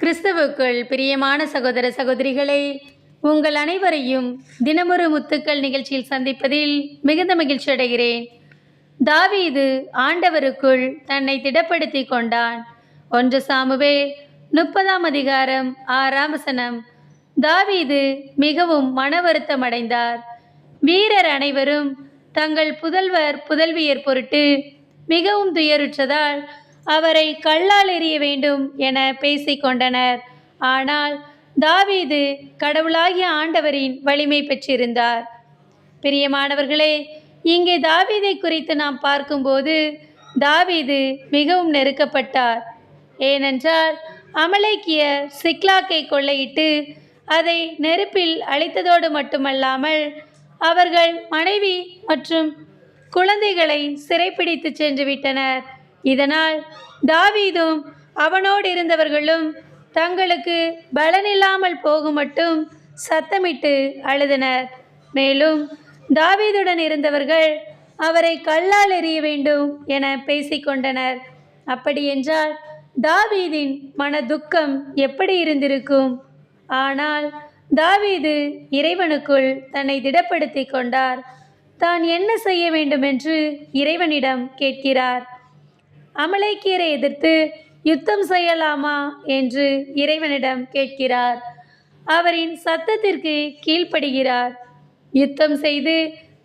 கிறிஸ்துவுக்குள் பிரியமான சகோதர சகோதரிகளே, உங்கள் அனைவரையும் தினமொரு முத்துக்கள் நிகழ்ச்சியில் சந்திப்பதில் மிகுந்த மகிழ்ச்சி அடைகிறேன். தாவீது ஆண்டவருக்குள் தன்னை திடப்படுத்தி கொண்டான். 1 சாமுவேல் 30ஆம் அதிகாரம் 6ஆம் வசனம். தாவீது மிகவும் மன வருத்தம் அடைந்தார். வீரர் அனைவரும் தங்கள் புதல்வர் புதல்வியர் பொருட்டு மிகவும் துயருற்றதால் அவரை கல்லால் எறிய வேண்டும் என பேசிக்கொண்டனர். ஆனால் தாவீது கடவுளாகிய ஆண்டவரின் வலிமை பெற்றிருந்தார். பிரியமானவர்களே, இங்கே தாவீதை குறித்து நாம் பார்க்கும்போது தாவீது மிகவும் நெருக்கப்பட்டார். ஏனென்றால் அமலேக்கியர் சிக்லாக்கை கொள்ளையிட்டு அதை நெருப்பில் அழித்ததோடு மட்டுமல்லாமல் அவர்கள் மனைவி மற்றும் குழந்தைகளை சிறைப்பிடித்து சென்று விட்டனர். இதனால் தாவீதும் அவனோடு இருந்தவர்களும் தங்களுக்கு பலனில்லாமல் போகும் மட்டும் சத்தமிட்டு அழுதனர். மேலும் தாவீதுடன் இருந்தவர்கள் அவரை கல்லால் எறிய வேண்டும் என பேசிக்கொண்டனர். அப்படியென்றால் தாவீதின் மன துக்கம் எப்படி இருந்திருக்கும்? ஆனால் தாவீது இறைவனுக்குள் தன்னை திடப்படுத்தி கொண்டார். தான் என்ன செய்ய வேண்டுமென்று இறைவனிடம் கேட்கிறார். அமலேக்கியரை எதிர்த்து யுத்தம் செய்யலாமா என்று இறைவனிடம் கேட்கிறார். அவரின் சத்தத்திற்கு கீழ்ப்படுகிறார். யுத்தம் செய்து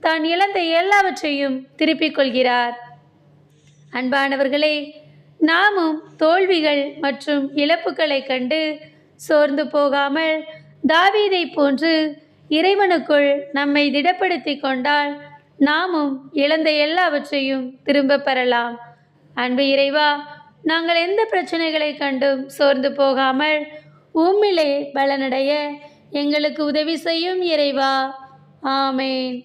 தான் இழந்த எல்லாவற்றையும் திருப்பிக் கொள்கிறார். அன்பானவர்களே, நாமும் தோல்விகள் மற்றும் இழப்புகளை கண்டு சோர்ந்து போகாமல் தாவீதை போன்று இறைவனுக்குள் நம்மை திடப்படுத்தி கொண்டால் நாமும் இழந்த எல்லாவற்றையும் திரும்ப பெறலாம். அன்பு இறைவா, நாங்கள் எந்த பிரச்சனைகளை கண்டும் சோர்ந்து போகாமல் உம்மிலே பலனடைய எங்களுக்கு உதவி செய்யும் இறைவா. ஆமேன்.